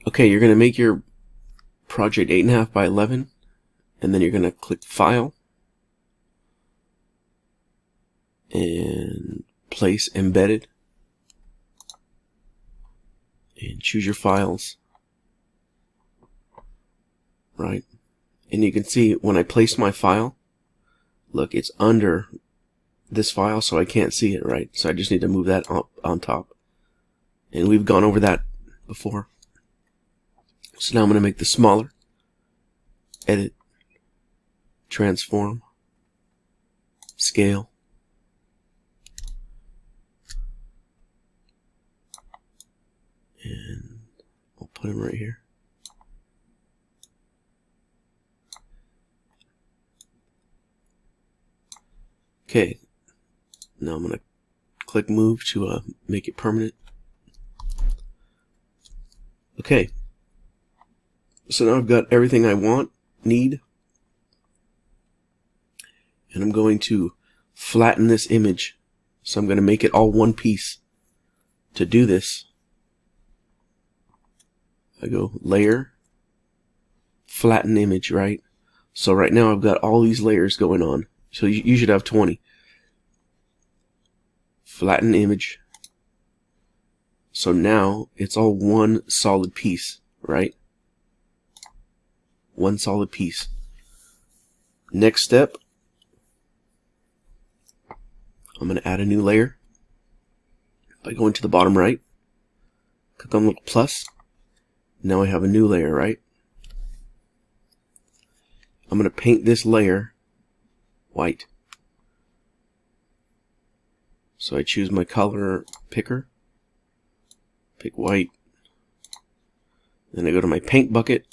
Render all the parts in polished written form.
Okay, you're going to make your project 8.5 by 11, and then you're going to click File and Place Embedded, and choose your files, right? And you can see when I place my file, look, it's under this file, so I can't see it, right? So I just need to move that on top. And we've gone over that before. So now I'm going to make this smaller. Edit, transform, scale. And I'll put him right here. Okay, now I'm going to click move to make it permanent. Okay, so now I've got everything I need, and I'm going to flatten this image. So I'm going to make it all one piece. To do this, I go Layer, Flatten Image, right? So right now I've got all these layers going on. So you should have 20. Flatten Image. So now it's all one solid piece, right? One solid piece. Next step, I'm going to add a new layer by going to the bottom right. Click on the little plus. Now I have a new layer, right? I'm going to paint this layer white. So I choose my color picker, pick white, then I go to my paint bucket,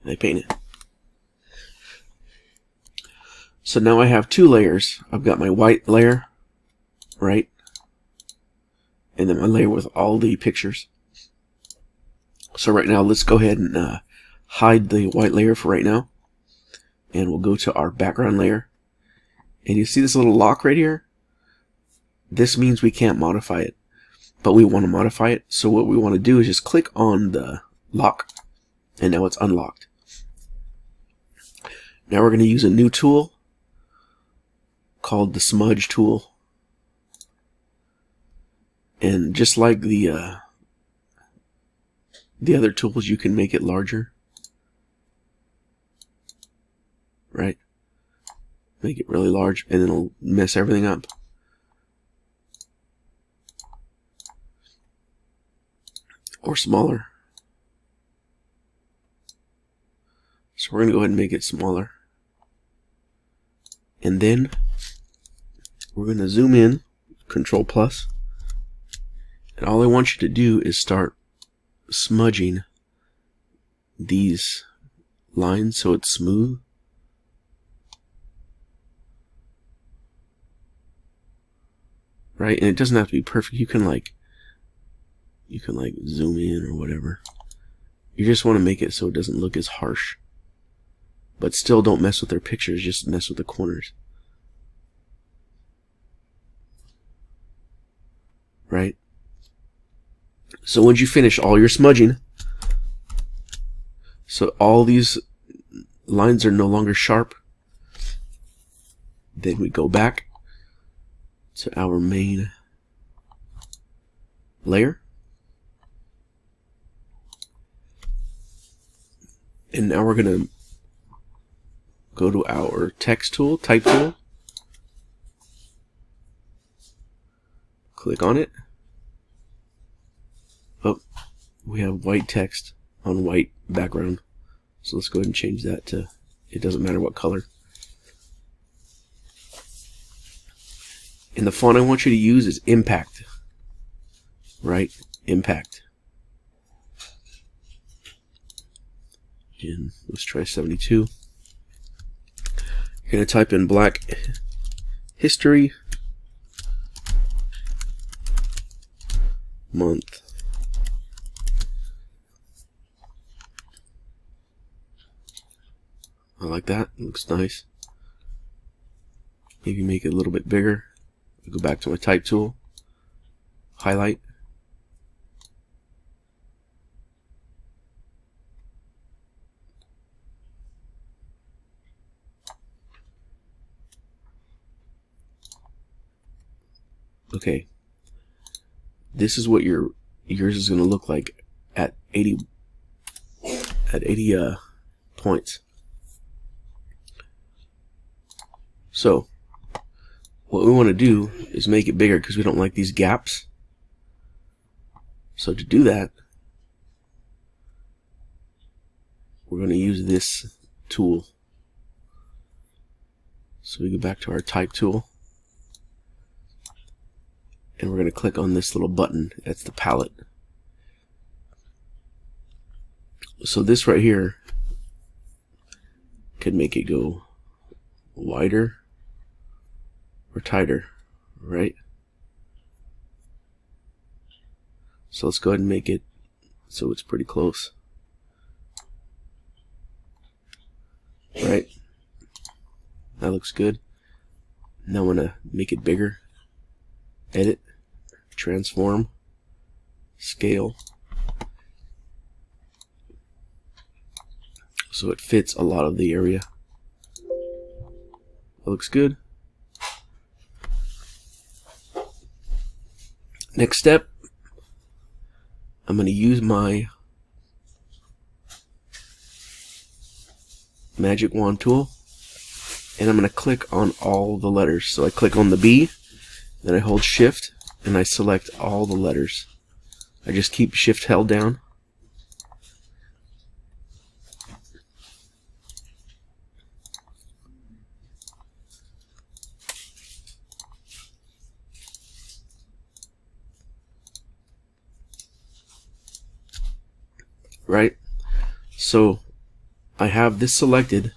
and I paint it. So now I have two layers. I've got my white layer, right? And then my layer with all the pictures. So right now, let's go ahead and hide the white layer for right now. And we'll go to our background layer. And you see this little lock right here? This means we can't modify it. But we want to modify it. So what we want to do is just click on the lock. And now it's unlocked. Now we're going to use a new tool called the Smudge Tool. And just like the other tools, you can make it larger, right? Make it really large, and it'll mess everything up. Or smaller. So we're going to go ahead and make it smaller. And then we're going to zoom in, Control plus. And all I want you to do is start smudging these lines so it's smooth. Right? And it doesn't have to be perfect. You can like zoom in or whatever. You just want to make it so it doesn't look as harsh. But still don't mess with their pictures, just mess with the corners. Right? So once you finish all your smudging, so all these lines are no longer sharp, then we go back to our main layer. And now we're going to go to our text tool, type tool. Click on it. Oh, we have white text on white background. So let's go ahead and change that to, it doesn't matter what color. And the font I want you to use is Impact. Right? Impact. And let's try 72. You're going to type in Black History Month. I like that. It looks nice. Maybe make it a little bit bigger. I'll go back to my type tool. highlight. Okay, this is what yours is going to look like at 80 points. So what we want to do is make it bigger because we don't like these gaps. So to do that, we're going to use this tool. So we go back to our type tool, and we're going to click on this little button. That's the palette. So this right here could make it go wider or tighter, right? So let's go ahead and make it so it's pretty close, right? That looks good. Now I want to make it bigger. Edit, transform, scale, so it fits a lot of the area. That looks good. Next step, I'm going to use my magic wand tool, and I'm going to click on all the letters. So I click on the B, then I hold shift and I select all the letters. I just keep shift held down. Right? So I have this selected.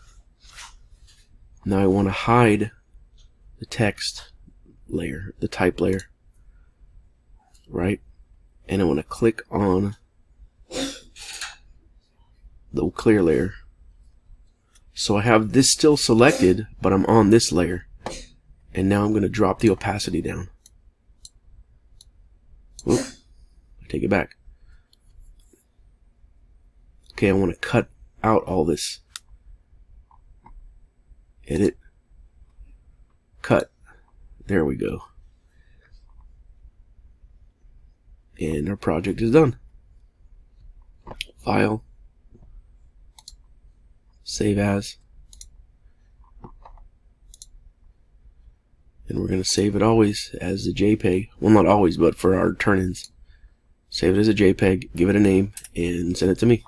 Now I want to hide the text layer, the type layer, right? And I want to click on the clear layer. So I have this still selected, but I'm on this layer. And now I'm going to drop the opacity down. Whoop, I take it back. Okay, I want to cut out all this. Edit, cut. There we go. And our project is done. File, save as, and we're going to save it always as a JPEG. Well, not always, but for our turn-ins. Save it as a JPEG, give it a name, and send it to me.